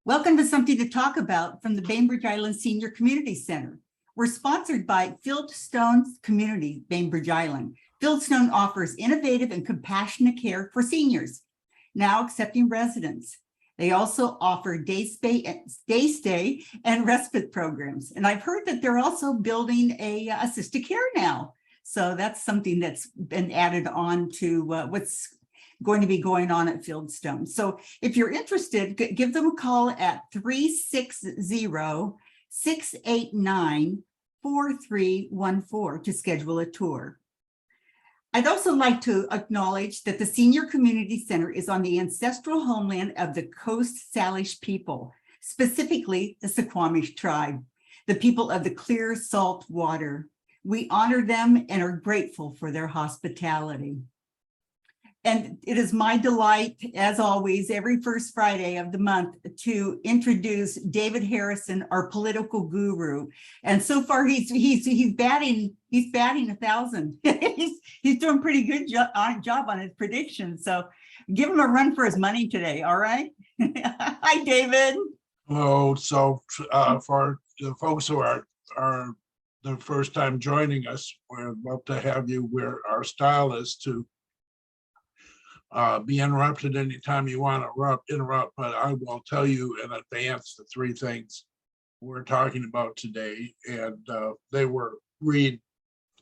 Welcome to Something to Talk About from the Bainbridge Island Senior Community Center. We're sponsored by Fieldstone Community, Bainbridge Island. Fieldstone offers innovative and compassionate care for seniors, now accepting residents. They also offer day stay and respite programs. And I've heard that they're also building a assisted care now. So that's something that's been added on to what's going to be going on at Fieldstone. So if you're interested, give them a call at 360-689-4314 to schedule a tour. I'd also like to acknowledge that the Senior Community Center is on the ancestral homeland of the Coast Salish people, specifically the Suquamish tribe, the people of the clear salt water. We honor them and are grateful for their hospitality. And it is my delight, as always, every first Friday of the month to introduce David Harrison, our political guru. And so far, he's batting 1,000. he's doing pretty good job on his predictions. So give him a run for his money today. All right. Hi, David. Hello. So for the folks who are the first time joining us, we'd love to have you where our style is to be interrupted anytime you want to interrupt, but I will tell you in advance the three things we're talking about today, and they were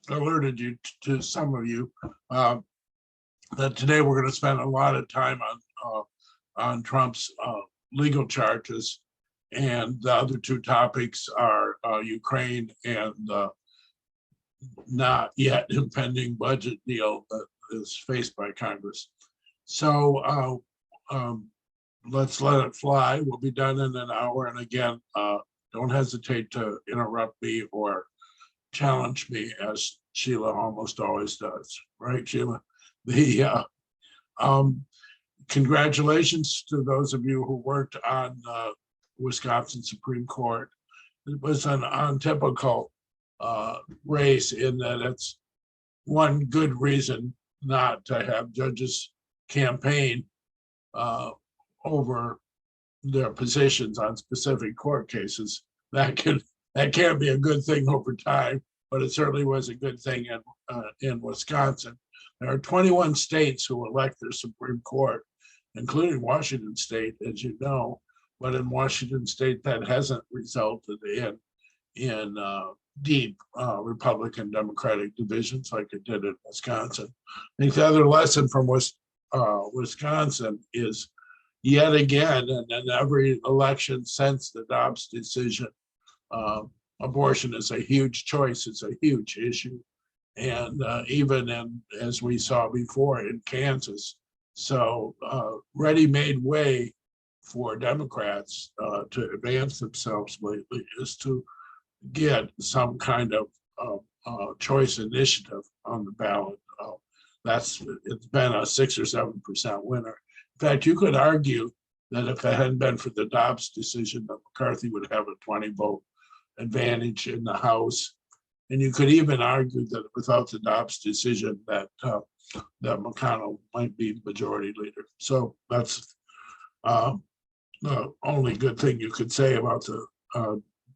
alerted you to some of you that today we're going to spend a lot of time on Trump's legal charges, and the other two topics are Ukraine and not yet impending budget deal that is faced by Congress. So let's let it fly. We'll be done in an hour. And again, don't hesitate to interrupt me or challenge me, as Sheila almost always does. Right, Sheila? Congratulations to those of you who worked on Wisconsin Supreme Court. It was an untypical race in that it's one good reason not to have judges campaign over their positions on specific court cases. That can be a good thing over time, but it certainly was a good thing in Wisconsin. There are 21 states who elect their Supreme Court, including Washington State, as you know. But in Washington State, that hasn't resulted in deep Republican Democratic divisions like it did in Wisconsin. I think the other lesson from Wisconsin is, yet again, and in every election since the Dobbs decision, abortion is a huge choice. It's a huge issue, and even as we saw before in Kansas. So ready-made way for Democrats to advance themselves lately is to get some kind of choice initiative on the ballot. It's been a 6 or 7% winner. In fact, you could argue that if it hadn't been for the Dobbs decision, that McCarthy would have a 20-vote advantage in the House. And you could even argue that without the Dobbs decision, that McConnell might be majority leader. So that's the only good thing you could say about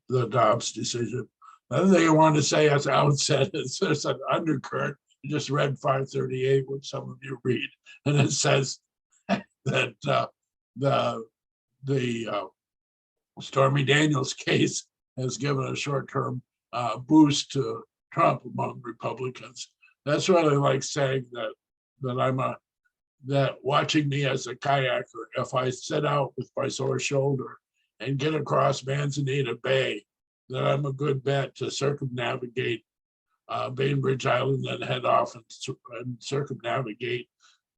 the Dobbs decision. The other thing I wanted to say at the outset is there's an undercurrent. I just read 538, which some of you read, and it says that the Stormy Daniels case has given a short-term boost to Trump among Republicans. That's really like saying that watching me as a kayaker, if I set out with my sore shoulder and get across Manzanita Bay, that I'm a good bet to circumnavigate Bainbridge Island and head off and circumnavigate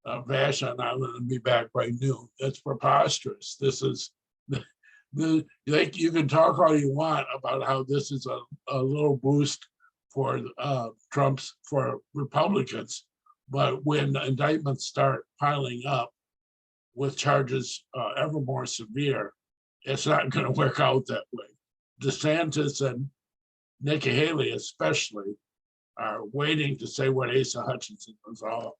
Vashon Island and be back by noon. That's preposterous. This is like, you can talk all you want about how this is a little boost for Republicans, but when indictments start piling up with charges ever more severe, it's not going to work out that way. DeSantis and Nikki Haley especially are waiting to say what Asa Hutchinson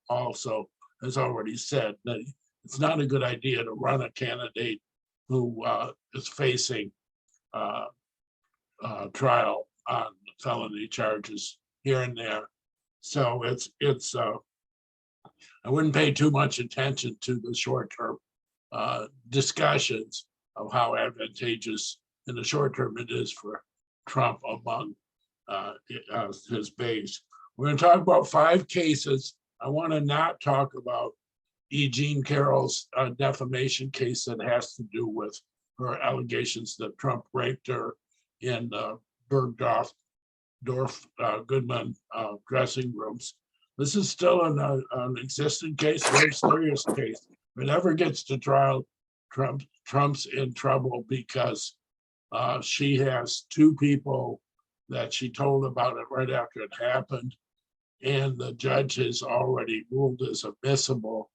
also has already said, that it's not a good idea to run a candidate who is facing trial on felony charges here and there. So it's I wouldn't pay too much attention to the short-term discussions of how advantageous in the short term it is for Trump among his base. We're going to talk about 5 cases. I want to not talk about E. Jean Carroll's defamation case that has to do with her allegations that Trump raped her in Bergdorf Goodman dressing rooms. This is still an existing case, very serious case. If it ever gets to trial, Trump's in trouble because she has 2 people that she told about it right after it happened. And the judge has already ruled as admissible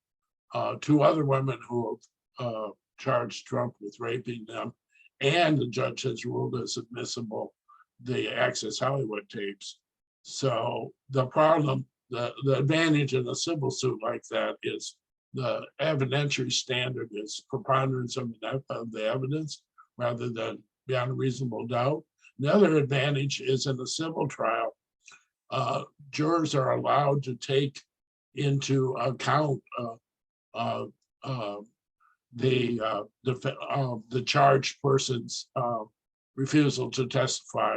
2 other women who have charged Trump with raping them. And the judge has ruled as admissible the Access Hollywood tapes. So the problem, the advantage in a civil suit like that is the evidentiary standard is preponderance of the evidence rather than beyond a reasonable doubt. The other advantage is in a civil trial, jurors are allowed to take into account the charged person's refusal to testify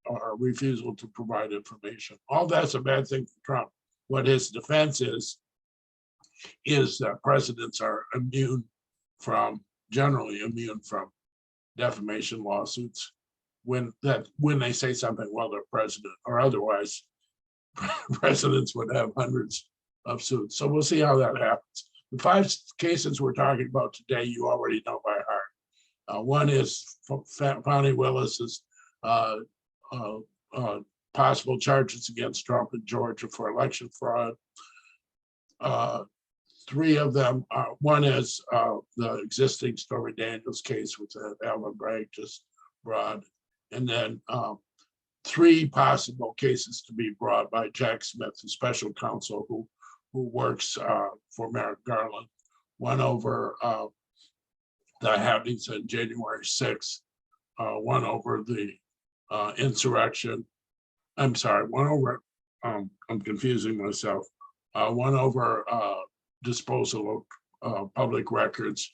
or refusal to provide information. All that's a bad thing for Trump. What his defense is that presidents are generally immune from defamation lawsuits when they say something while they're president, or otherwise presidents would have hundreds of suits. So we'll see how that happens. The 5 cases we're talking about today, you already know by heart. One is Fani Willis's possible charges against Trump in Georgia for election fraud. 3 of them are, one is the existing Stormy Daniels case, which Alvin Bragg just brought, and then 3 possible cases to be brought by Jack Smith, the special counsel who works for Merrick Garland. One over the happenings on January 6th, one over the insurrection. I'm sorry, one over, I'm confusing myself. One over disposal of public records.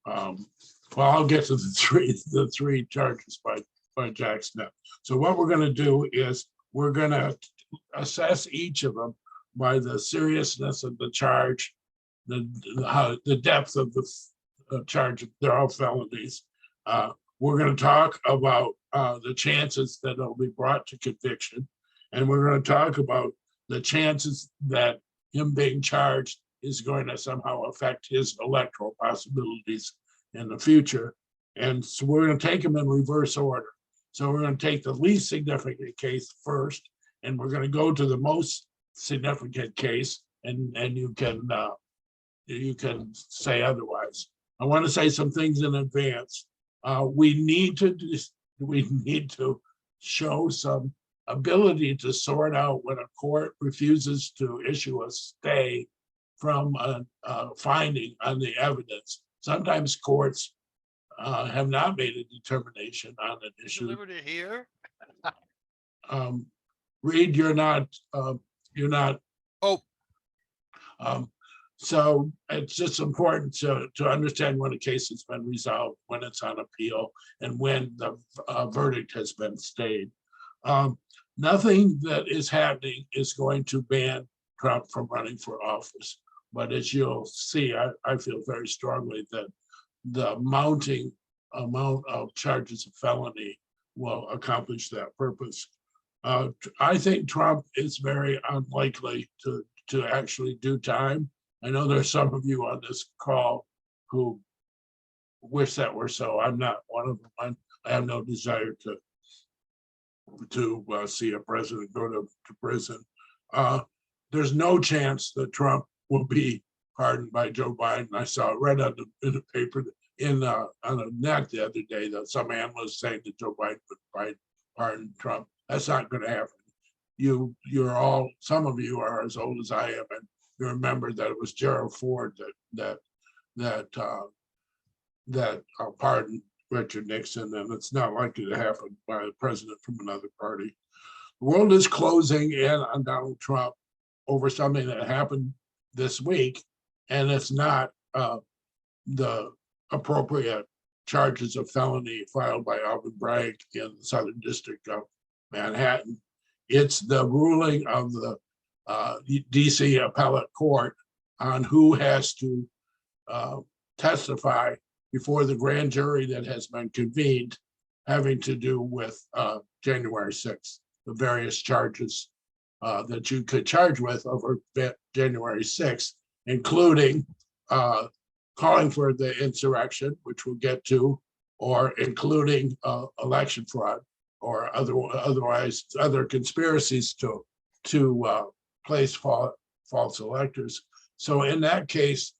Well, I'll get to the three charges by Jack Smith. So what we're going to do is we're going to assess each of them by the seriousness of the charge, the depth of the charge. They're all felonies. We're going to talk about the chances that it'll be brought to conviction, and we're going to talk about the chances that him being charged is going to somehow affect his electoral possibilities in the future. And so we're going to take them in reverse order. So we're going to take the least significant case first, and we're going to go to the most significant case, and you can say otherwise. I want to say some things in advance. We need to show some ability to sort out when a court refuses to issue a stay from a finding on the evidence. Sometimes courts have not made a determination on an issue. Delivered it here. Reed, you're not. Oh. So it's just important to understand when a case has been resolved, when it's on appeal, and when the verdict has been stayed. Nothing that is happening is going to ban Trump from running for office. But as you'll see, I feel very strongly that the mounting amount of charges of felony will accomplish that purpose. I think Trump is very unlikely to actually do time. I know there's some of you on this call who wish that were so. I'm not one of them. I have no desire to see a president go to prison. There's no chance that Trump will be pardoned by Joe Biden. I saw it right in the paper on a net the other day that some analyst saying that Joe Biden would pardon Trump. That's not going to happen. You're all, some of you are as old as I am, and you remember that it was Gerald Ford that pardon Richard Nixon, and it's not likely to happen by a president from another party. The world is closing in on Donald Trump over something that happened this week, and it's not the appropriate charges of felony filed by Alvin Bragg in the Southern District of Manhattan. It's the ruling of the DC Appellate Court on who has to testify before the grand jury that has been convened, having to do with January 6th, the various charges that you could charge with over January 6th, including calling for the insurrection, which we'll get to, or including election fraud or otherwise other conspiracies to place false electors. So in that case,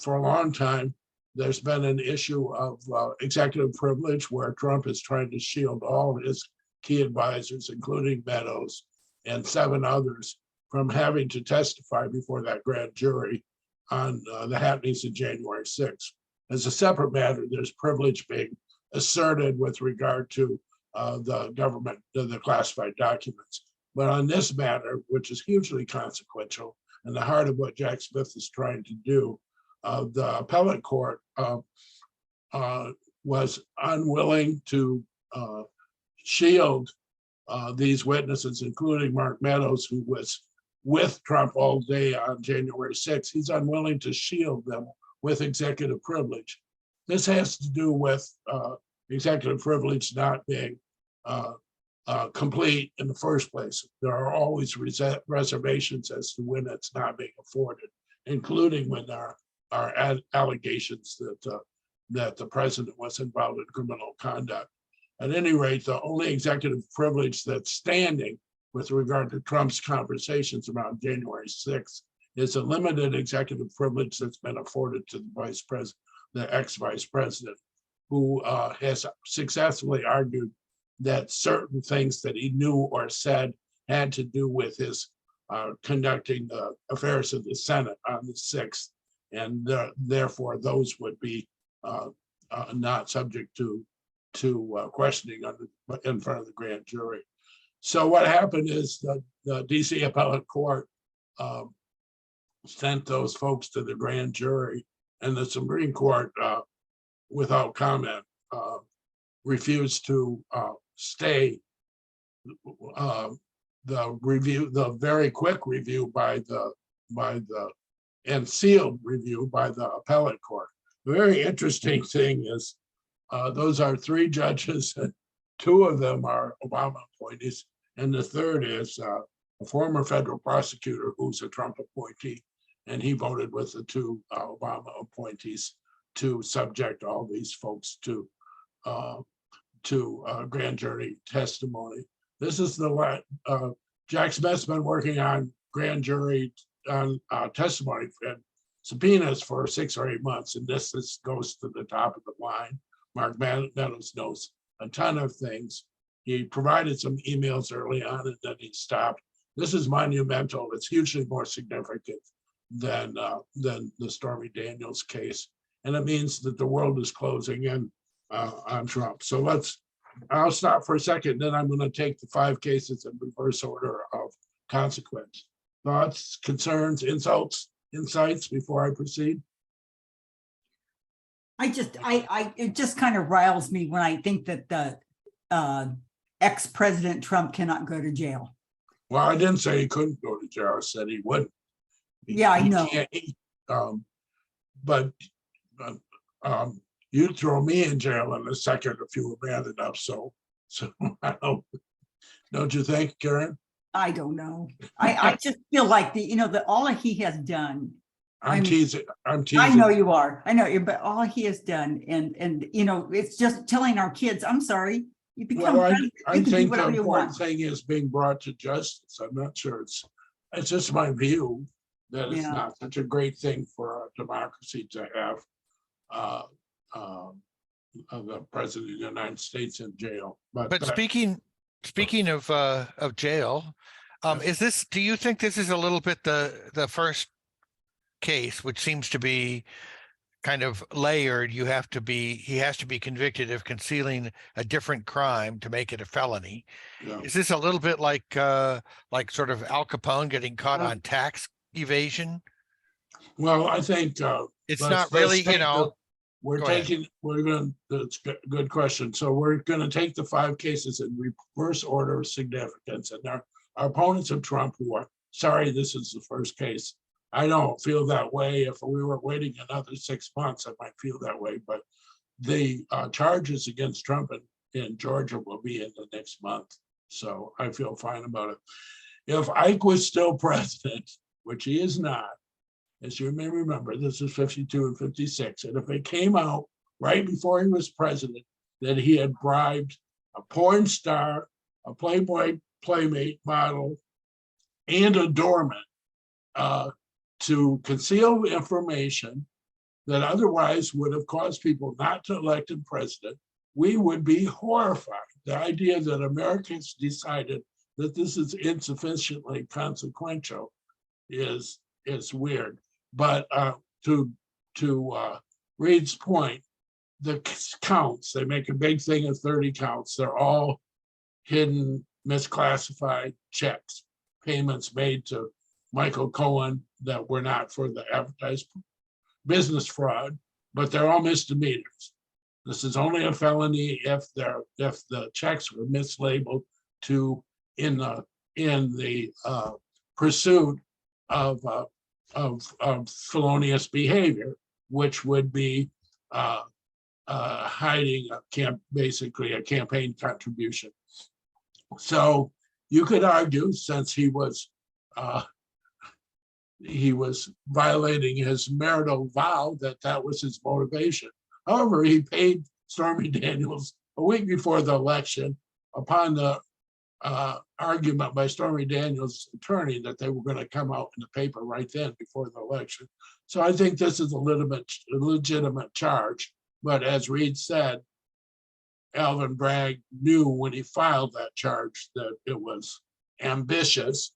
for a long time, there's been an issue of executive privilege where Trump is trying to shield all of his key advisors, including Meadows and 7 others, from having to testify before that grand jury on the happenings of January 6th. As a separate matter, there's privilege being asserted with regard to the government, the classified documents. But on this matter, which is hugely consequential, and the heart of what Jack Smith is trying to do, the appellate court was unwilling to shield these witnesses, including Mark Meadows, who was with Trump all day on January 6th. He's unwilling to shield them with executive privilege. This has to do with executive privilege not being complete in the first place. There are always reservations as to when it's not being afforded, including when there are allegations that the president was involved in criminal conduct. At any rate, the only executive privilege that's standing with regard to Trump's conversations around January 6th is a limited executive privilege that's been afforded to the vice president, the ex-vice president, who has successfully argued that certain things that he knew or said had to do with his conducting the affairs of the Senate on the 6th, and therefore those would be not subject to questioning in front of the grand jury. So what happened is that the DC Appellate Court sent those folks to the grand jury, and the Supreme Court, without comment, refused to stay the review, the very quick review and sealed review by the appellate court. The very interesting thing is those are 3 judges, and 2 of them are Obama appointees, and the third is a former federal prosecutor who's a Trump appointee, and he voted with the 2 Obama appointees to subject all these folks to grand jury testimony. This is Jack Smith's been working on grand jury testimony and subpoenas for 6 or 8 months, and this goes to the top of the line. Mark Meadows knows a ton of things. He provided some emails early on, and then he stopped. This is monumental. It's hugely more significant than the Stormy Daniels case, and it means that the world is closing in on Trump. So I'll stop for a second, then I'm going to take the 5 cases in reverse order of consequence. Thoughts, concerns, insights before I proceed? It just kind of riles me when I think that the ex-president Trump cannot go to jail. Well, I didn't say he couldn't go to jail. I said he wouldn't. I know. But you'd throw me in jail in a second if you were bad enough. So I don't you think, Karen? I don't know. I just feel like all he has done. I'm teasing. I know you are. I know you, but all he has done, and it's just telling our kids, I'm sorry, you become. Well, I think the important thing is being brought to justice. I'm not sure it's just my view that it's not such a great thing for a democracy to have the president of the United States in jail. But speaking of jail, do you think this is a little bit the first case, which seems to be kind of layered. He has to be convicted of concealing a different crime to make it a felony. Yeah. Is this a little bit like sort of Al Capone getting caught on tax evasion? Well, I think It's let's- not really, let's take go ahead. that's a good question. So we're gonna take the 5 cases in reverse order of significance, and our opponents of Trump who are sorry this is the first case. I don't feel that way. If we were waiting another 6 months, I might feel that way, but the charges against Trump in Georgia will be in the next month. So I feel fine about it. If Ike was still president, which he is not, as you may remember, this is 52 and 56. And if it came out right before he was president that he had bribed a porn star, a Playboy Playmate model, and a doorman to conceal information that otherwise would have caused people not to elect him president, we would be horrified. The idea that Americans decided that this is insufficiently consequential is weird. But to Reed's point, the counts, they make a big thing of 30 counts. They're all hidden, misclassified checks, payments made to Michael Cohen that were not for the advertised business fraud, but they're all misdemeanors. This is only a felony if the checks were mislabeled to in the pursuit of felonious behavior, which would be hiding basically a campaign contribution. So you could argue, since he was violating his marital vow, that was his motivation. However, he paid Stormy Daniels a week before the election upon the argument by Stormy Daniels' attorney that they were going to come out in the paper right then before the election. So I think this is a legitimate charge. But as Reed said, Alvin Bragg knew when he filed that charge that it was ambitious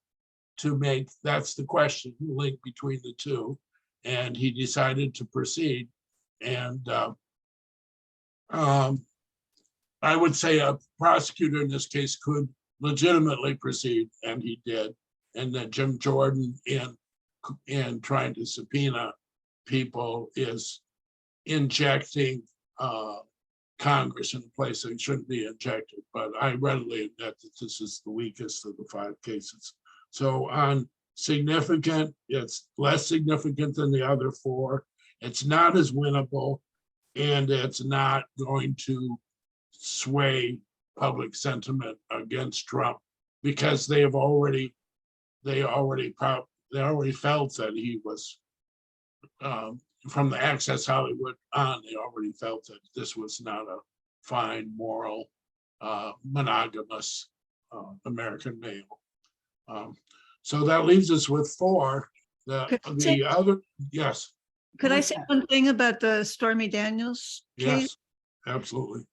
to make, that's the question, the link between the two. And he decided to proceed. And I would say a prosecutor in this case could legitimately proceed, and he did. And that Jim Jordan in trying to subpoena people is injecting Congress in a place that shouldn't be injected. But I readily admit that this is the weakest of the 5 cases. So on significant, it's less significant than the other 4. It's not as winnable, and it's not going to sway public sentiment against Trump, because they already felt that he was from the Access Hollywood on, they already felt that this was not a fine, moral, monogamous American male. So that leaves us with 4. The other, yes. Could I say one thing about the Stormy Daniels case? Yes, absolutely.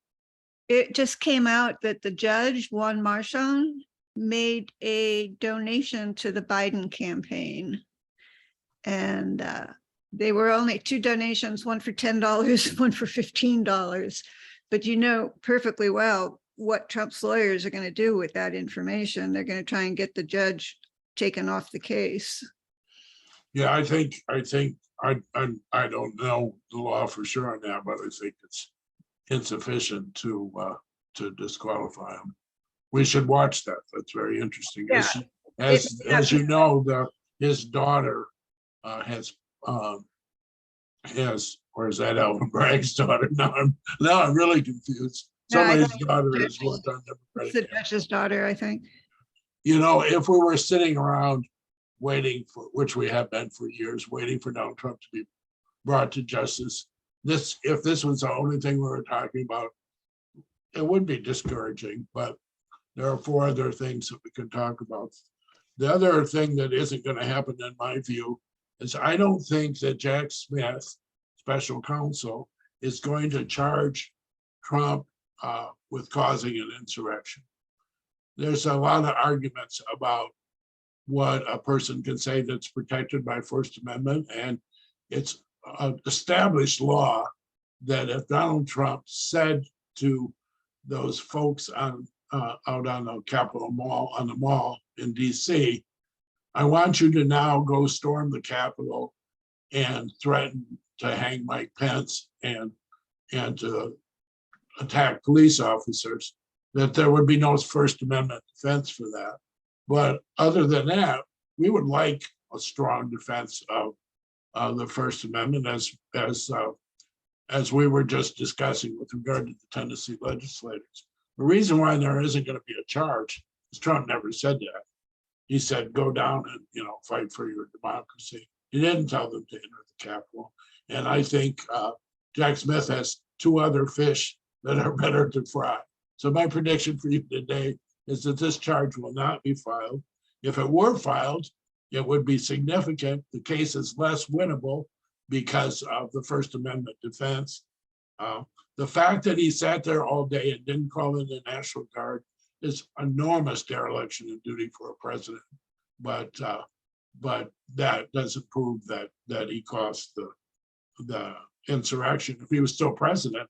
It just came out that the judge, Juan Marchon, made a donation to the Biden campaign. And they were only 2 donations, one for $10, one for $15. But you know perfectly well what Trump's lawyers are going to do with that information. They're going to try and get the judge taken off the case. Yeah, I think I don't know the law for sure on that, but I think it's insufficient to disqualify him. We should watch that. That's very interesting. Yeah, As you know, his daughter has, or is that Alvin Bragg's daughter? Now I'm really confused. Somebody's daughter has worked on Democratic. It's the judge's daughter, I think. You know, if we were sitting around waiting for, which we have been for years, waiting for Donald Trump to be brought to justice, if this was the only thing we were talking about, it would be discouraging. But there are 4 other things that we can talk about. The other thing that isn't going to happen, in my view, is I don't think that Jack Smith, special counsel, is going to charge Trump with causing an insurrection. There's a lot of arguments about what a person can say that's protected by First Amendment, and it's established law that if Donald Trump said to those folks on out on the Capitol Mall, on the mall in DC, I want you to now go storm the Capitol and threaten to hang Mike Pence and to attack police officers, that there would be no First Amendment defense for that. But other than that, we would like a strong defense of the First Amendment, as we were just discussing with regard to the Tennessee legislators. The reason why there isn't going to be a charge is Trump never said that. He said, go down and, fight for your democracy. He didn't tell them to enter the Capitol. And I think Jack Smith has two other fish that are better to fry. So my prediction for you today is that this charge will not be filed. If it were filed, it would be significant. The case is less winnable because of the First Amendment defense. The fact that he sat there all day and didn't call in the National Guard is enormous dereliction of duty for a president. But that doesn't prove that he caused the insurrection. If he was still president,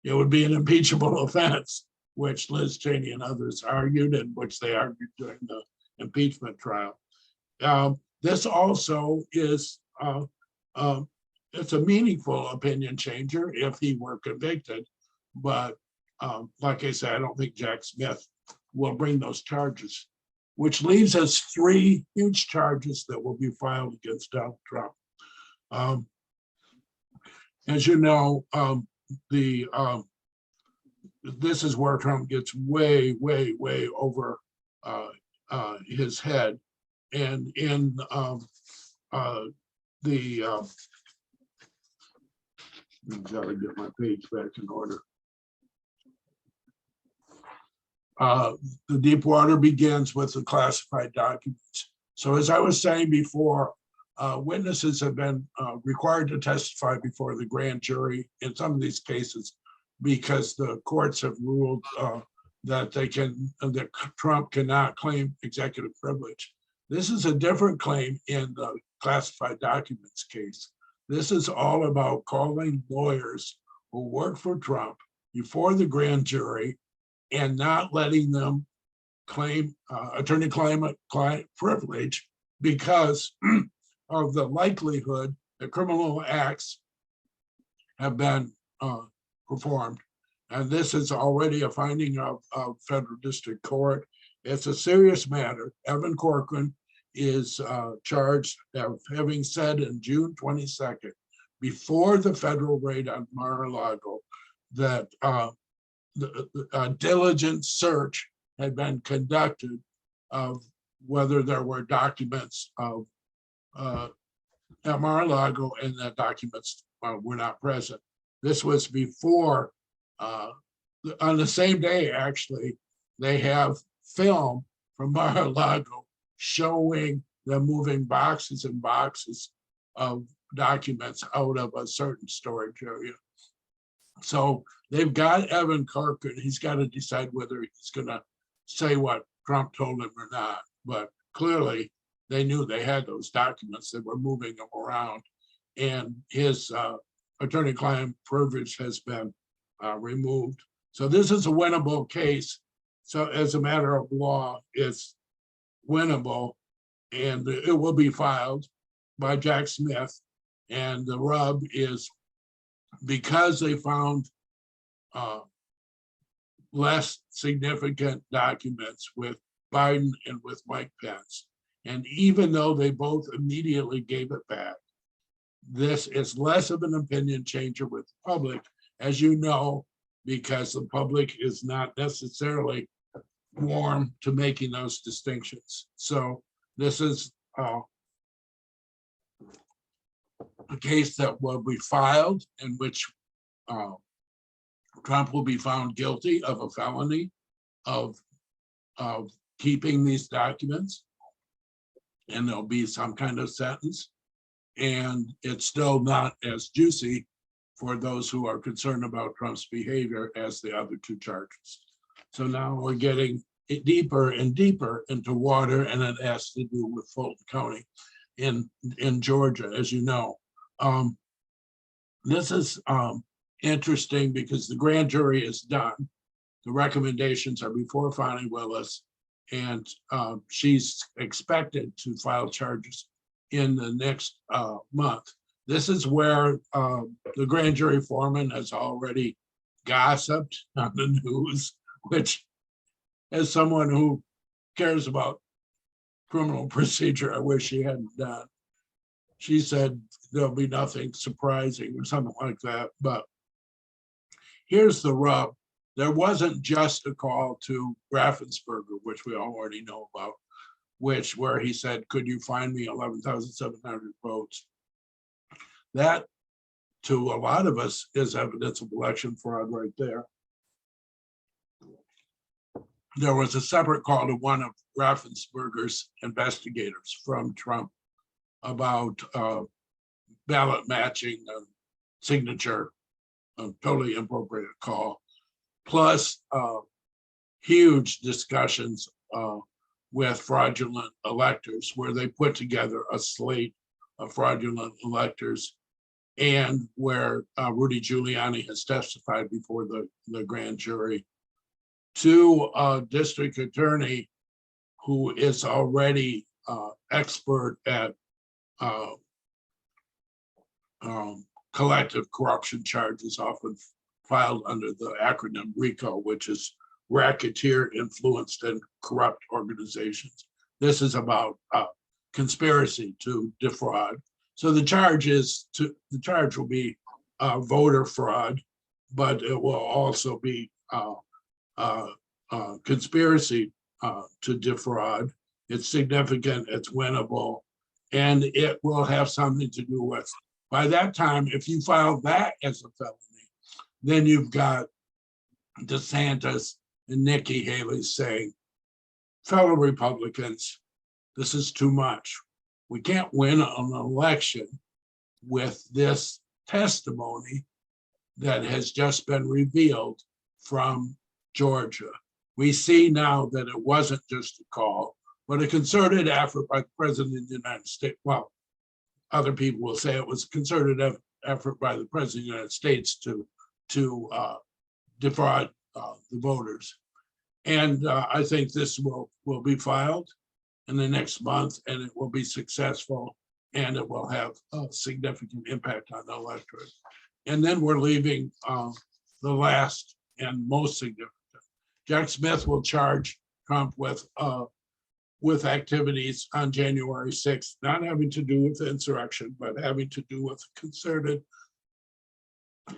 it would be an impeachable offense, which Liz Cheney and others argued, and which they argued during the impeachment trial. This also is it's a meaningful opinion changer if he were convicted, but like I said, I don't think Jack Smith will bring those charges, which leaves us 3 huge charges that will be filed against Donald Trump. As you know, this is where Trump gets way over his head, and in I've got to get my page back in order. The Deepwater begins with the classified documents. So as I was saying before, witnesses have been required to testify before the grand jury in some of these cases because the courts have ruled that Trump cannot claim executive privilege. This is a different claim in the classified documents case. This is all about calling lawyers who work for Trump before the grand jury and not letting them claim attorney-client privilege because of the likelihood that criminal acts have been performed. And this is already a finding of federal district court. It's a serious matter. Evan Corcoran is charged of having said in June 22nd, before the federal raid on Mar-a-Lago, that a diligent search had been conducted of whether there were documents of at Mar-a-Lago, and that documents were not present. This was before, on the same day, actually, they have film from Mar-a-Lago showing them moving boxes and boxes of documents out of a certain storage area. So they've got Evan Corcoran. He's got to decide whether he's going to say what Trump told him or not. But clearly, they knew they had those documents. They were moving them around, and his attorney-client privilege has been removed. So this is a winnable case. So as a matter of law, it's winnable, and it will be filed by Jack Smith. And the rub is because they found less significant documents with Biden and with Mike Pence. And even though they both immediately gave it back, this is less of an opinion changer with the public, as you know, because the public is not necessarily warm to making those distinctions. So this is a case that will be filed in which Trump will be found guilty of a felony of keeping these documents, and there'll be some kind of sentence. And it's still not as juicy for those who are concerned about Trump's behavior as the other 2 charges. So now we're getting deeper and deeper into water, and it has to do with Fulton County in Georgia, as you know. This is interesting because the grand jury is done. The recommendations are before Fonnie Willis, and she's expected to file charges in the next month. This is where the grand jury foreman has already gossiped on the news, which, as someone who cares about criminal procedure, I wish she hadn't done. She said there'll be nothing surprising or something like that. But here's the rub. There wasn't just a call to Raffensperger, which we already know about, where he said, could you find me 11,700 votes? That, to a lot of us, is evidence of election fraud right there. There was a separate call to one of Raffensperger's investigators from Trump about ballot matching signature, a totally inappropriate call, plus huge discussions with fraudulent electors, where they put together a slate of fraudulent electors, and where Rudy Giuliani has testified before the grand jury to a district attorney who is already expert at collective corruption charges, often filed under the acronym RICO, which is Racketeer Influenced and Corrupt Organizations. This is about conspiracy to defraud. So the charge will be voter fraud, but it will also be conspiracy to defraud. It's significant, it's winnable, and it will have something to do with, by that time, if you file that as a felony, then you've got DeSantis and Nikki Haley saying, fellow Republicans, this is too much. We can't win an election with this testimony that has just been revealed from Georgia. We see now that it wasn't just a call, but a concerted effort by the President of the United States. Well, other people will say it was a concerted effort by the President of the United States to defraud the voters. And I think this will be filed in the next month, and it will be successful, and it will have a significant impact on the electorate. And then we're leaving the last and most significant. Jack Smith will charge Trump with activities on January 6th, not having to do with the insurrection, but having to do with a concerted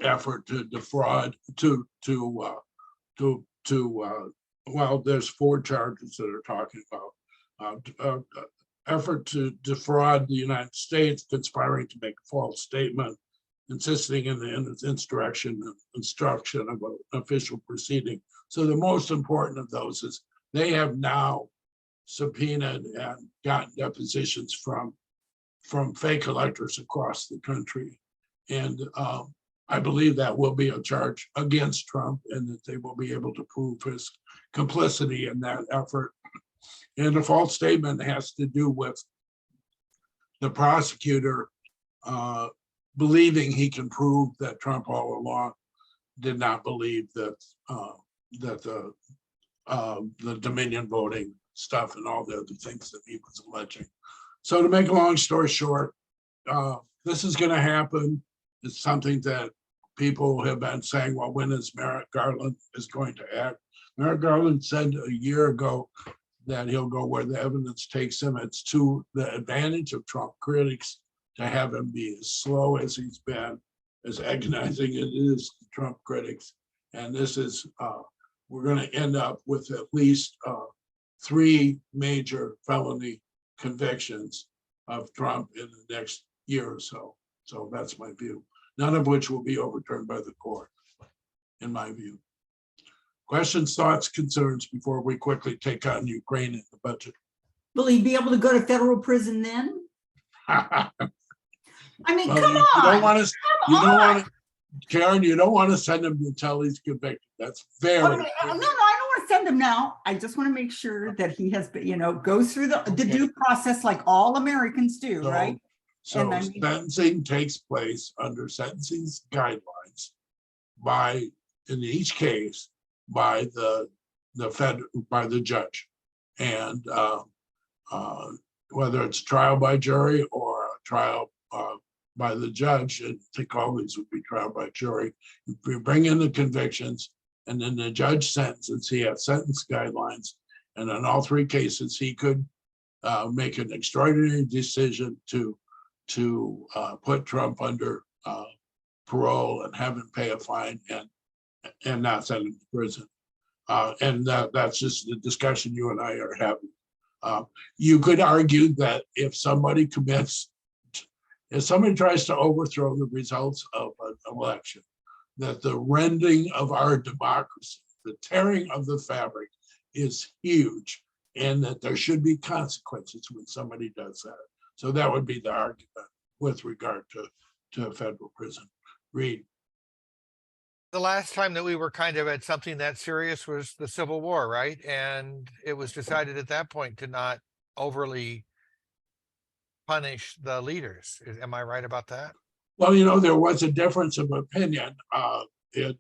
effort to defraud, well, there's 4 charges that are talking about effort to defraud the United States, conspiring to make a false statement, insisting in the instruction of an official proceeding. So the most important of those is they have now subpoenaed and gotten depositions from fake electors across the country. And I believe that will be a charge against Trump, and that they will be able to prove his complicity in that effort. And the false statement has to do with the prosecutor believing he can prove that Trump all along did not believe that the Dominion voting stuff and all the other things that he was alleging. So to make a long story short, this is going to happen. It's something that people have been saying, well, when is Merrick Garland is going to act? Merrick Garland said a year ago that he'll go where the evidence takes him. It's to the advantage of Trump critics to have him be as slow as he's been, as agonizing it is to Trump critics. And this is, we're going to end up with at least 3 major felony convictions of Trump in the next year or so. So that's my view. None of which will be overturned by the court, in my view. Questions, thoughts, concerns before we quickly take on Ukraine in the budget? Will he be able to go to federal prison then? I mean, Well, come you don't on. want to, you don't want to, Karen, you don't want to send him until he's convicted. That's very. Okay, no, I don't want to send him now. I just want to make sure that he has, goes through the Okay. due process like all Americans do, So- right? So And I mean- sentencing takes place under sentencing guidelines in each case, by the judge. And whether it's trial by jury or a trial by the judge, I think all these would be trial by jury. If we bring in the convictions and then the judge sentences, he has sentence guidelines. And in all three cases, he could make an extraordinary decision to put Trump under parole and have him pay a fine and not send him to prison. And that's just the discussion you and I are having. You could argue that if somebody tries to overthrow the results of an election, that the rending of our democracy, the tearing of the fabric is huge, and that there should be consequences when somebody does that. So that would be the argument with regard to federal prison. Reed. The last time that we were kind of at something that serious was the Civil War, right? And it was decided at that point to not overly punish the leaders. Am I right about that? Well, there was a difference of opinion. If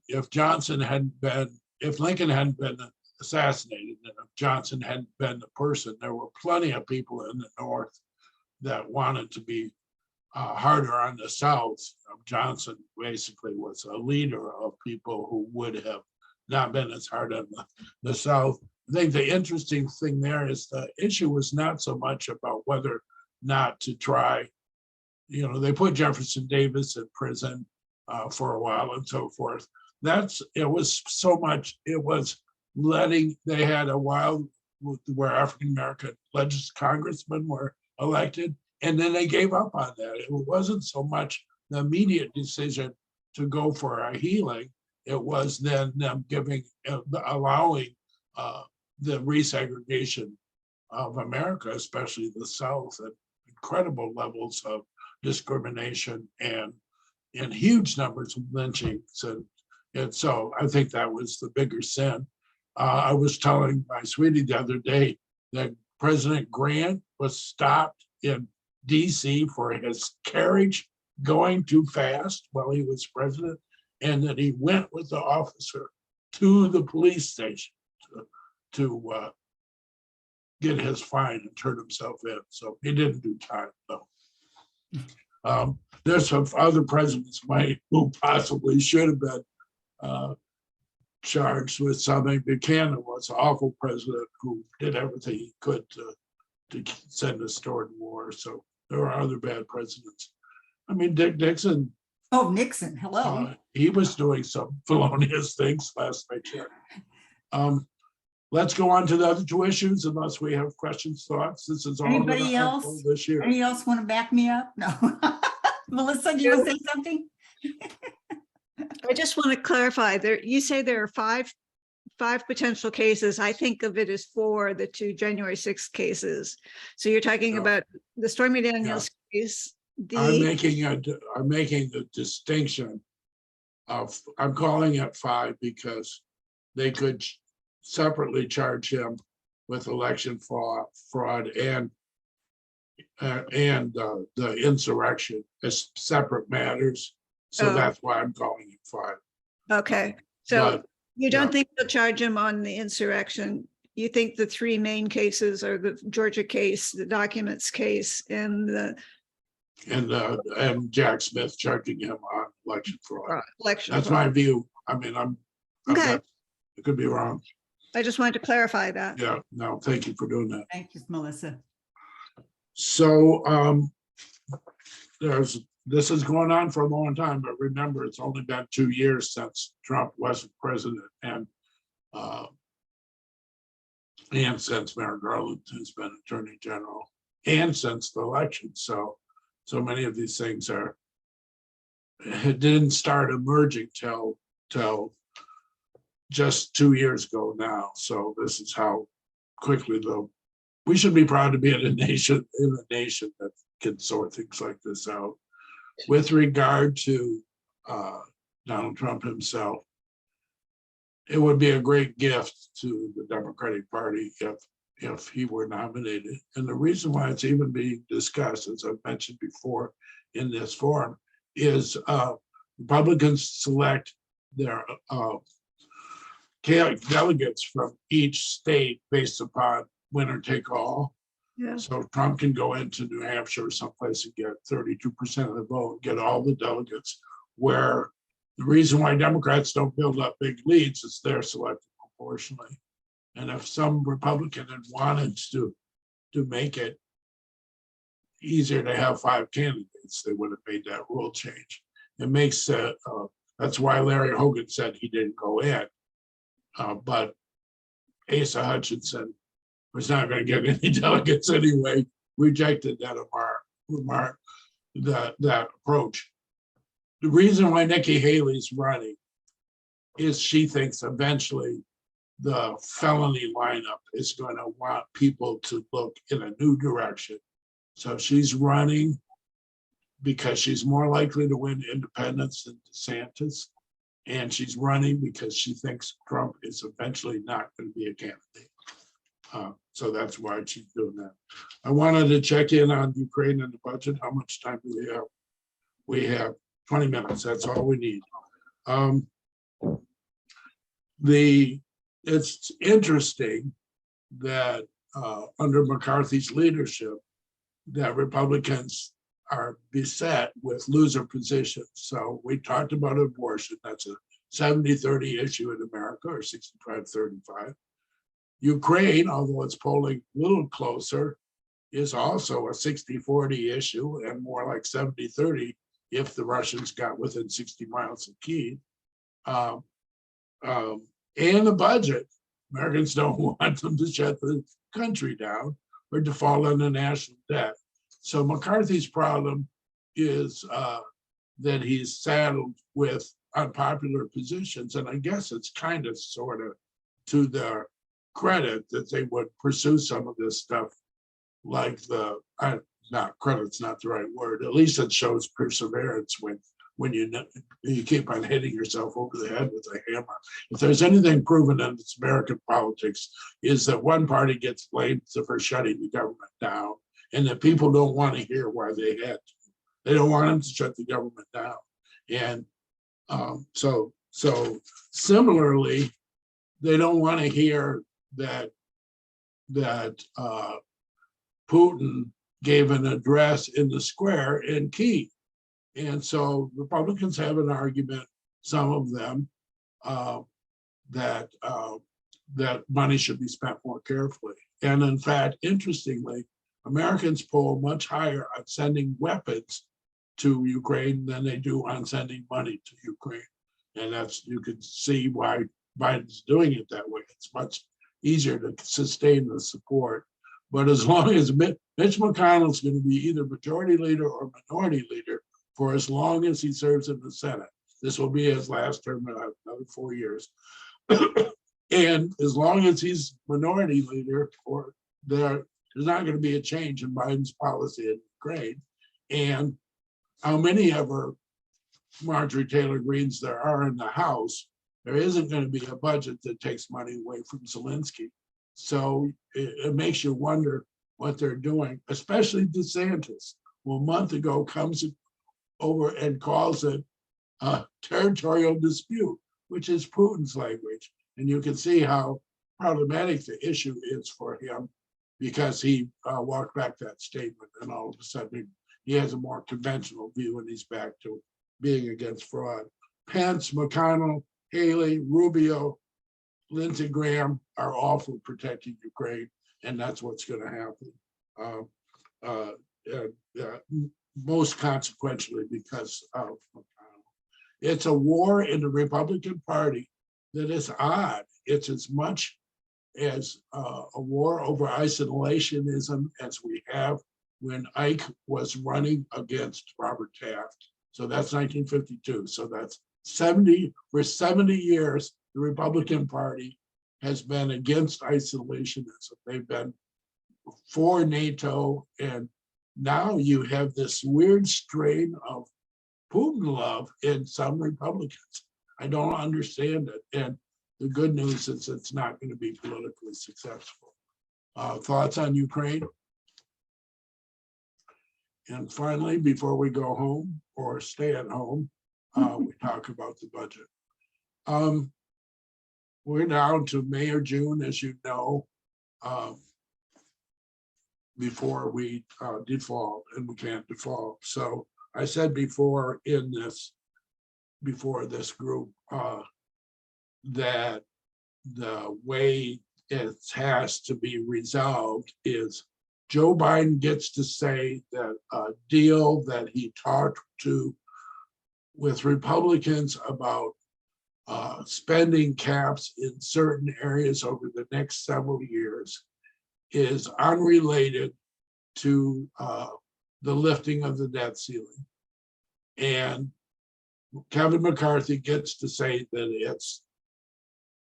Lincoln hadn't been assassinated, and if Johnson hadn't been the person, there were plenty of people in the North that wanted to be harder on the South. Johnson basically was a leader of people who would have not been as hard on the South. I think the interesting thing there is the issue was not so much about whether not to try. They put Jefferson Davis in prison for a while and so forth. It was they had a while where African-American congressmen were elected, and then they gave up on that. It wasn't so much the immediate decision to go for a healing. It was then them allowing the resegregation of America, especially the South, at incredible levels of discrimination and huge numbers of lynchings. And so I think that was the bigger sin. I was telling my sweetie the other day that President Grant was stopped in DC for his carriage going too fast while he was president, and that he went with the officer to the police station to get his fine and turn himself in. So he didn't do time though. There's some other presidents who possibly should have been charged with something. Buchanan was an awful president who did everything he could to send us toward war. So there were other bad presidents. I mean, Dick Nixon. Oh, Nixon, hello. He was doing some felonious things last I checked. Let's go on to the other two issues unless we have questions, thoughts. This is all Anybody else? this year. Anybody else want to back me up? No. Melissa, do you want to say something? I just want to clarify there. You say there are five potential cases. I think of it as 4, the 2 January 6th cases. So you're talking No. about the Stormy Daniels case. I'm making a distinction of, I'm calling it 5 because they could separately charge him with election fraud and the insurrection as separate matters. So Oh. that's why I'm calling it 5. Okay, so But, you don't yeah. think they'll charge him on the insurrection? You think the 3 main cases are the Georgia case, the documents case, and the and Jack Smith charging him on election fraud. election? That's fraud? my view. I mean, I'm Okay. not- I could be wrong. I just wanted to clarify that. Yeah, no, thank you for doing that. Thank you, Melissa. So this is going on for a long time, but remember, it's only been 2 years since Trump wasn't president, and since Merrick Garland has been Attorney General, and since the election. So many of these things it didn't start emerging till just 2 years ago now. So this is how quickly we should be proud to be in a nation that can sort things like this out. With regard to Donald Trump himself, it would be a great gift to the Democratic Party if he were nominated. And the reason why it's even being discussed, as I've mentioned before in this forum, is Republicans select their delegates from each state based upon winner take all. Yeah. So Trump can go into New Hampshire or someplace and get 32% of the vote, get all the delegates, where the reason why Democrats don't build up big leads is they're selected proportionally. And if some Republican had wanted to make it easier to have 5 candidates, they would have made that rule change. It makes that's why Larry Hogan said he didn't go in. But Asa Hutchinson was not going to get any delegates anyway, rejected that remark, that approach. The reason why Nikki Haley's running is she thinks eventually the felony lineup is going to want people to look in a new direction. So she's running because she's more likely to win independents than DeSantis. And she's running because she thinks Trump is eventually not going to be a candidate. So that's why she's doing that. I wanted to check in on Ukraine and the budget. How much time do we have? We have 20 minutes. That's all we need. It's interesting that under McCarthy's leadership, that Republicans are beset with loser positions. So we talked about abortion. That's a 70-30 issue in America, or 65-35. Ukraine, although it's polling a little closer, is also a 60-40 issue and more like 70-30 if the Russians got within 60 miles of Kyiv. And the budget. Americans don't want them to shut the country down or default on the national debt. So McCarthy's problem is that he's saddled with unpopular positions. And I guess it's kind of sort of to their credit that they would pursue some of this stuff, like not credit's not the right word. At least it shows perseverance when you keep on hitting yourself over the head with a hammer. If there's anything proven in its American politics, is that one party gets blamed for shutting the government down, and that people don't want to hear why they had to. They don't want them to shut the government down. And so similarly, they don't want to hear that Putin gave an address in the square in Kyiv. And so Republicans have an argument, some of them, that money should be spent more carefully. And in fact, interestingly, Americans poll much higher on sending weapons to Ukraine than they do on sending money to Ukraine. And you can see why Biden's doing it that way. It's much easier to sustain the support. But as long as Mitch McConnell's going to be either majority leader or minority leader for as long as he serves in the Senate, this will be his last term, another 4 years. And as long as he's minority leader, there's not going to be a change in Biden's policy in Ukraine. And how many ever Marjorie Taylor Greens there are in the House, there isn't going to be a budget that takes money away from Zelensky. So it makes you wonder what they're doing, especially DeSantis, who a month ago comes over and calls it a territorial dispute, which is Putin's language. And you can see how problematic the issue is for him, because he walked back that statement, and all of a sudden he has a more conventional view and he's back to being against fraud. Pence, McConnell, Haley, Rubio, Lindsey Graham are all for protecting Ukraine, and that's what's going to happen. Most consequentially because of McConnell. It's a war in the Republican Party that is odd. It's as much as a war over isolationism as we have when Ike was running against Robert Taft. So that's 1952. So that's 70 years, the Republican Party has been against isolationism. They've been for NATO, and now you have this weird strain of Putin love in some Republicans. I don't understand it. And the good news is it's not going to be politically successful. Thoughts on Ukraine? And finally, before we go home or stay at home, we talk about the budget. We're down to May or June, as you know, before we default, and we can't default. So I said before this group, that the way it has to be resolved is Joe Biden gets to say that a deal that he talked to with Republicans about spending caps in certain areas over the next several years is unrelated to the lifting of the debt ceiling. And Kevin McCarthy gets to say that it's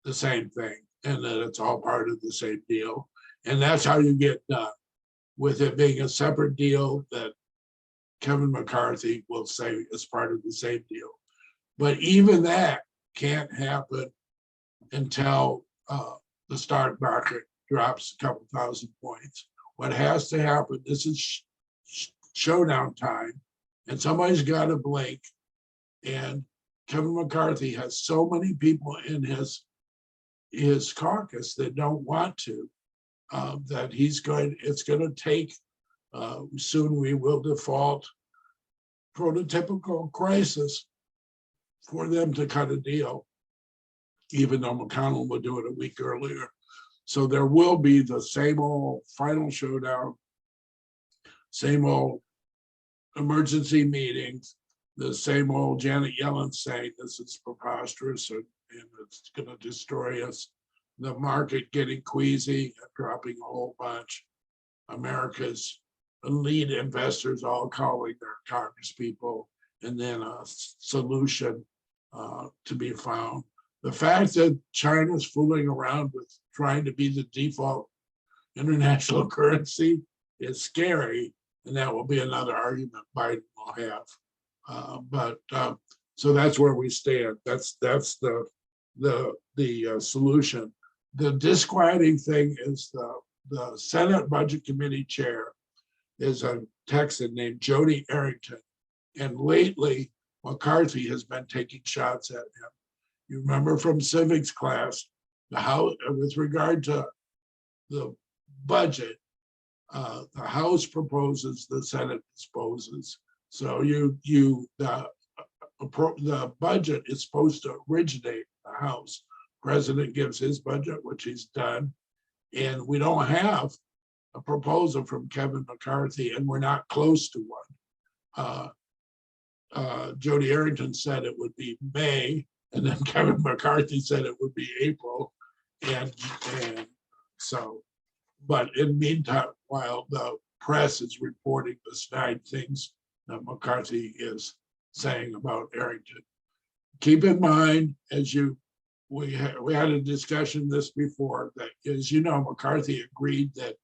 the same thing and that it's all part of the same deal. And that's how you get done, with it being a separate deal that Kevin McCarthy will say is part of the same deal. But even that can't happen until the stock market drops a couple thousand points. What has to happen, this is showdown time, and somebody's got to blink. And Kevin McCarthy has so many people in his caucus that don't want to, that it's going to take, soon we will default, prototypical crisis for them to cut a deal, even though McConnell would do it a week earlier. So there will be the same old final showdown, same old emergency meetings, the same old Janet Yellen saying this is preposterous and it's going to destroy us. The market getting queasy and dropping a whole bunch. America's elite investors all calling their Congress people, and then a solution to be found. The fact that China's fooling around with trying to be the default international currency is scary, and that will be another argument Biden will have. So that's where we stand. That's the solution. The disquieting thing is the Senate Budget Committee chair is a Texan named Jody Arrington, and lately McCarthy has been taking shots at him. You remember from civics class, the House, with regard to the budget, the House proposes, the Senate disposes. So the budget is supposed to originate the House. President gives his budget, which he's done, and we don't have a proposal from Kevin McCarthy, and we're not close to one. Jody Arrington said it would be May, and then Kevin McCarthy said it would be April, and so, but in the meantime, while the press is reporting the snide things that McCarthy is saying about Arrington, keep in mind, as we had a discussion this before, that, as you know, McCarthy agreed that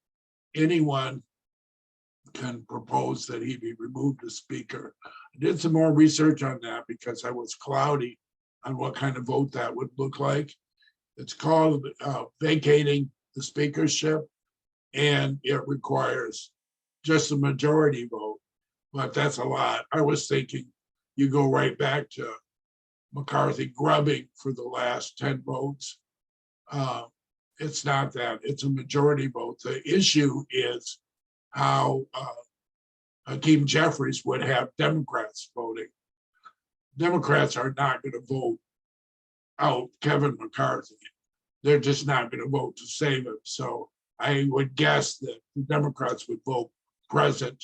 anyone can propose that he be removed as speaker. I did some more research on that because I was cloudy on what kind of vote that would look like. It's called vacating the speakership, and it requires just a majority vote, but that's a lot. I was thinking you go right back to McCarthy grubbing for the last 10 votes. It's not that, it's a majority vote. The issue is how Hakeem Jeffries would have Democrats voting. Democrats are not going to vote out Kevin McCarthy. They're just not going to vote to save him. So I would guess that the Democrats would vote present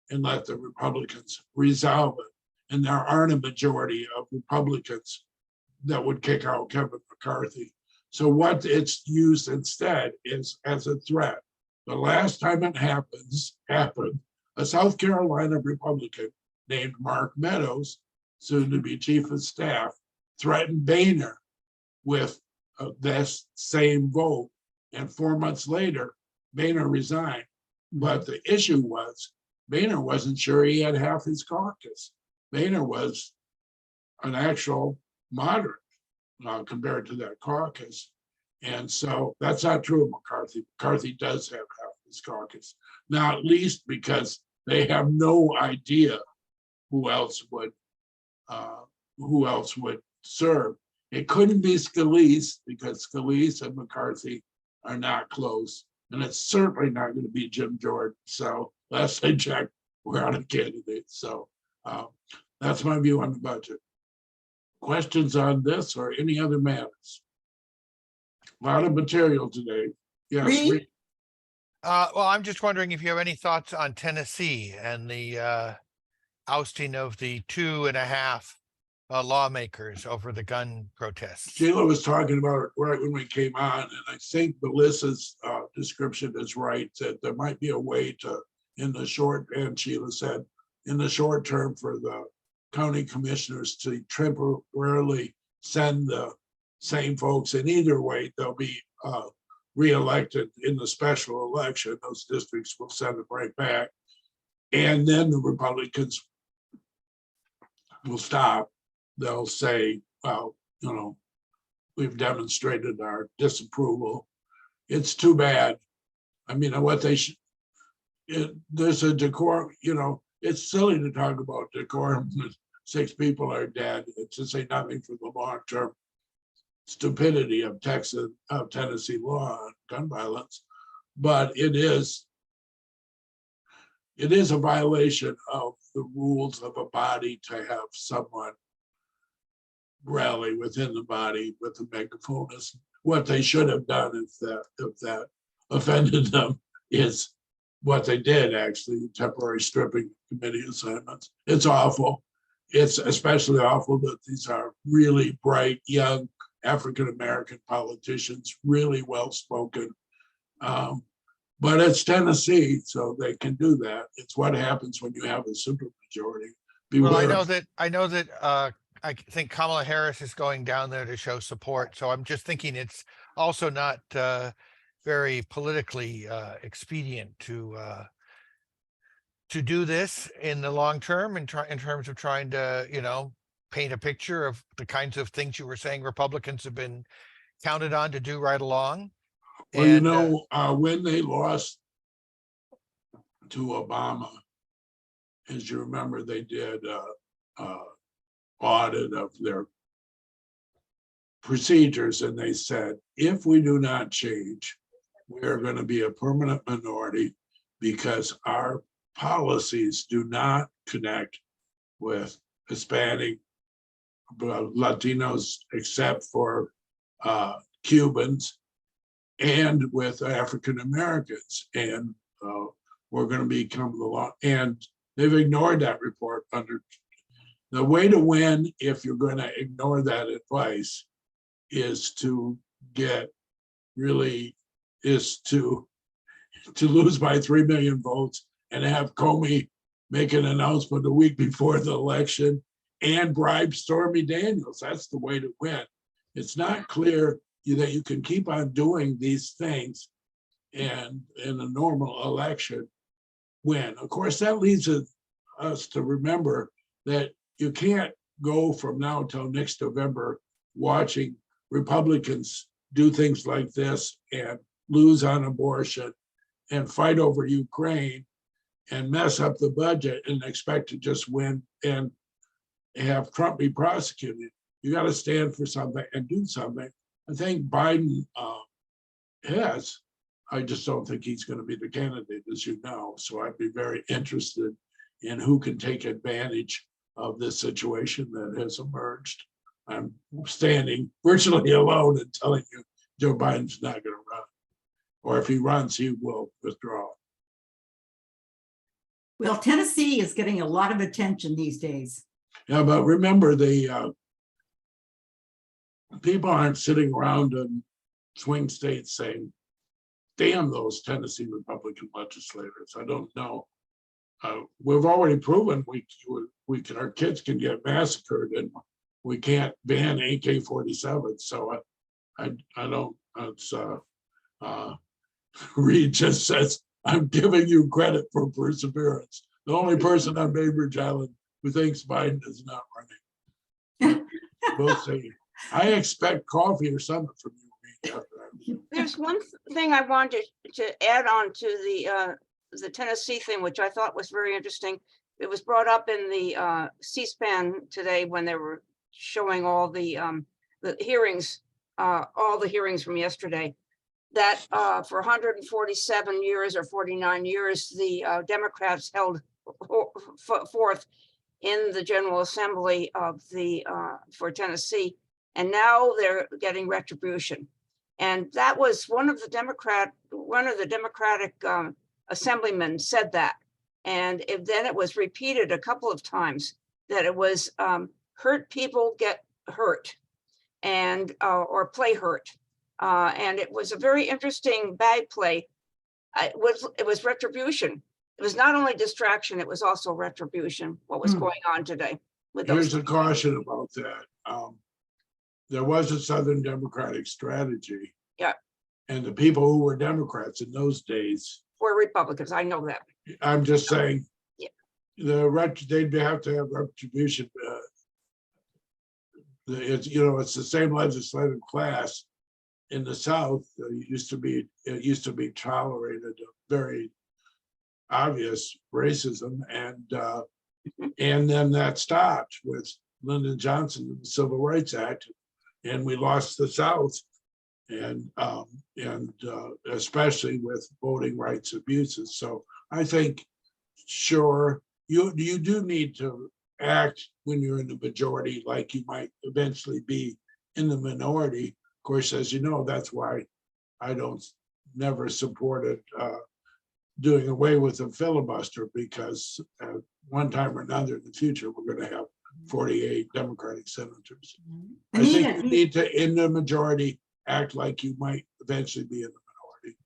and let the Republicans resolve it. And there aren't a majority of Republicans that would kick out Kevin McCarthy. So what it's used instead is as a threat. The last time it happened, a South Carolina Republican named Mark Meadows, soon to be chief of staff, threatened Boehner with this same vote. And 4 months later, Boehner resigned. But the issue was, Boehner wasn't sure he had half his caucus. Boehner was an actual moderate compared to that caucus. And so that's not true of McCarthy. McCarthy does have half his caucus, not least because they have no idea who else would serve. It couldn't be Scalise because Scalise and McCarthy are not close. And it's certainly not going to be Jim Jordan. So last I checked, we're out of candidates. So that's my view on the budget. Questions on this or any other matters? A lot of material today. Yes. Reed? Reed. Well, I'm just wondering if you have any thoughts on Tennessee and the ousting of the 2.5 lawmakers over the gun protests. Sheila was talking about it right when we came on, and I think Melissa's description is right, that there might be a way to, in the short, and Sheila said, in the short term for the county commissioners to temporarily send the same folks. In either way, they'll be reelected in the special election. Those districts will send them right back. And then the Republicans will stop. They'll say, well, you know, we've demonstrated our disapproval. It's too bad. I mean, what they should, there's a decorum, you know, it's silly to talk about decorum. 6 people are dead. It's to say nothing for the long-term stupidity of Tennessee law on gun violence. But it is a violation of the rules of a body to have someone rally within the body with a megaphone. Is what they should have done if that offended them is what they did, actually, temporary stripping committee assignments. It's awful. It's especially awful that these are really bright, young African-American politicians, really well-spoken. But it's Tennessee, so they can do that. It's what happens when you have a supermajority. Well, I know that I think Kamala Harris is going down there to show support. So I'm just thinking it's also not very politically expedient to do this in the long term in terms of trying to, you know, paint a picture of the kinds of things you were saying Republicans have been counted on to do right along. Well, you know, when they lost to Obama, as you remember, they did audit of their procedures, and they said, if we do not change, we're going to be a permanent minority because our policies do not connect with Hispanic, Latinos, except for Cubans, and with African Americans, and we're going to become the law. And they've ignored that report. Under the way to win, if you're going to ignore that advice, is to lose by 3 million votes and have Comey make an announcement a week before the election and bribe Stormy Daniels. That's the way to win. It's not clear that you can keep on doing these things and in a normal election win. Of course, that leads us to remember that you can't go from now till next November watching Republicans do things like this and lose on abortion and fight over Ukraine and mess up the budget and expect to just win and have Trump be prosecuted. You got to stand for something and do something. I think Biden has. I just don't think he's going to be the candidate, as you know. So I'd be very interested in who can take advantage of this situation that has emerged. I'm standing virtually alone and telling you Joe Biden's not going to run. Or if he runs, he will withdraw. Well, Tennessee is getting a lot of attention these days. Yeah, but remember, the people aren't sitting around in swing states saying, damn those Tennessee Republican legislators. I don't know. We've already proven we can, our kids can get massacred and we can't ban AK-47. So I don't, it's Reed just says, I'm giving you credit for perseverance. The only person on Bainbridge Island who thinks Biden is not running. We'll see. I expect coffee or something from you, Reed, after I There's one thing I wanted to add on to the Tennessee thing, which I thought was very interesting. It was brought up in the C-SPAN today when they were showing all the hearings, all the hearings from yesterday, that for 147 years or 49 years, the Democrats held forth in the General Assembly of the for Tennessee, and now they're getting retribution. And that was one of the Democratic assemblymen said that. And then it was repeated a couple of times that it was hurt people get hurt and or play hurt. And it was a very interesting bag play. It was retribution. It was not only distraction, it was also retribution, what was going on today with those. Here's a caution about that. There was a Southern Democratic strategy. Yeah. And the people who were Democrats in those days, Were Republicans, I know that. I'm just saying. Yeah. They'd have to have retribution. It's, it's the same legislative class in the South. It used to be tolerated, very obvious racism, and then that stopped with Lyndon Johnson and the Civil Rights Act, and we lost the South, and especially with voting rights abuses. So I think, sure, you do need to act when you're in the majority, like you might eventually be in the minority. Of course, as you know, that's why I never supported doing away with the filibuster, because one time or another in the future, we're going to have 48 Democratic senators. I think you need to, in the majority, act like you might eventually be in the minority.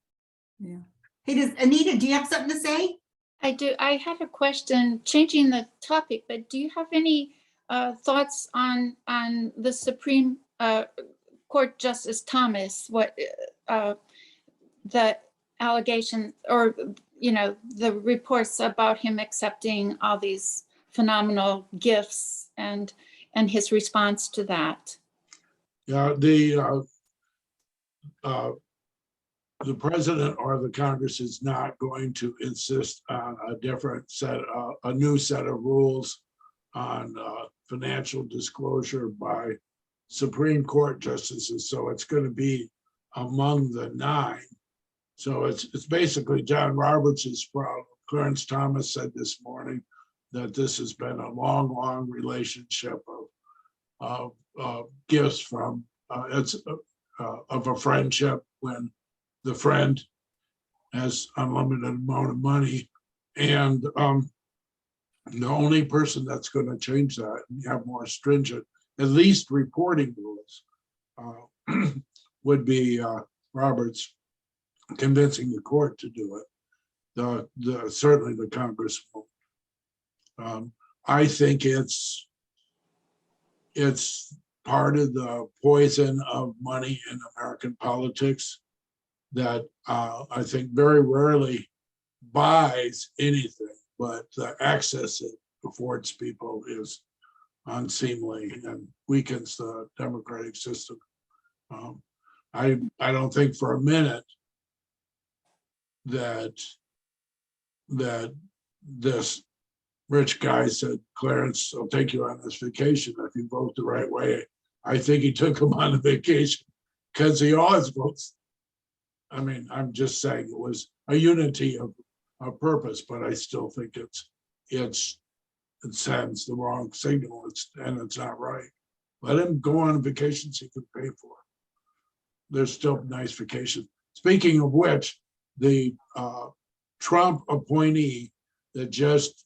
Yeah. Hey, Anita, do you have something to say? I do. I have a question, changing the topic, but do you have any thoughts on the Supreme Court Justice Thomas, what the allegation, or the reports about him accepting all these phenomenal gifts and his response to that? Yeah, the president or the Congress is not going to insist on a new set of rules on financial disclosure by Supreme Court justices. So it's going to be among the 9. So it's basically John Roberts' problem. Clarence Thomas said this morning that this has been a long relationship of gifts from of a friendship, when the friend has unlimited amount of money, and the only person that's going to change that and have more stringent, at least reporting rules, would be Roberts convincing the court to do it. Certainly the Congress won't. I think it's part of the poison of money in American politics that I think very rarely buys anything, but the access it affords people is unseemly and weakens the democratic system. I don't think for a minute that this rich guy said, Clarence, I'll take you on this vacation if you vote the right way. I think he took him on a vacation because he always votes. I mean, I'm just saying it was a unity of purpose, but I still think it sends the wrong signal, and it's not right. Let him go on vacations he can pay for. There's still nice vacations. Speaking of which, the Trump appointee that just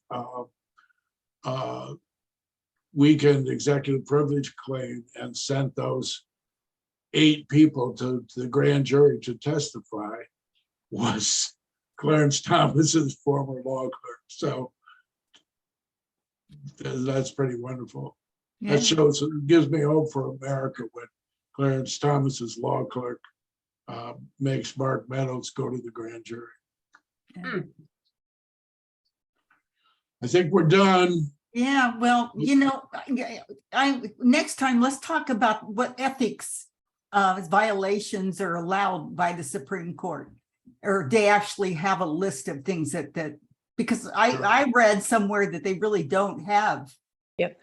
weakened executive privilege claim and sent those 8 people to the grand jury to testify was Clarence Thomas's former law clerk. So that's pretty wonderful. Yeah. That shows, it gives me hope for America when Clarence Thomas's law clerk makes Mark Meadows go to the grand jury. Yeah. I think we're done. Yeah, well, next time let's talk about what ethics violations are allowed by the Supreme Court. Or they actually have a list of things that, because I read somewhere that they really don't have. Yep.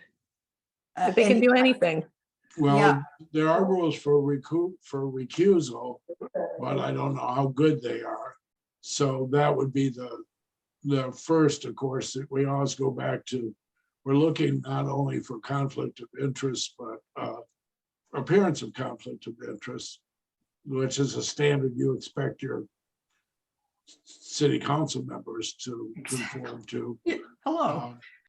uh, But they can any- do anything. Well, there are rules for recusal, but I don't know how good they are. So that would be the first, of course, that we always go back to. We're looking not only for conflict of interest, but appearance of conflict of interest, which is a standard you expect your city council members to conform to. Hello. Uh,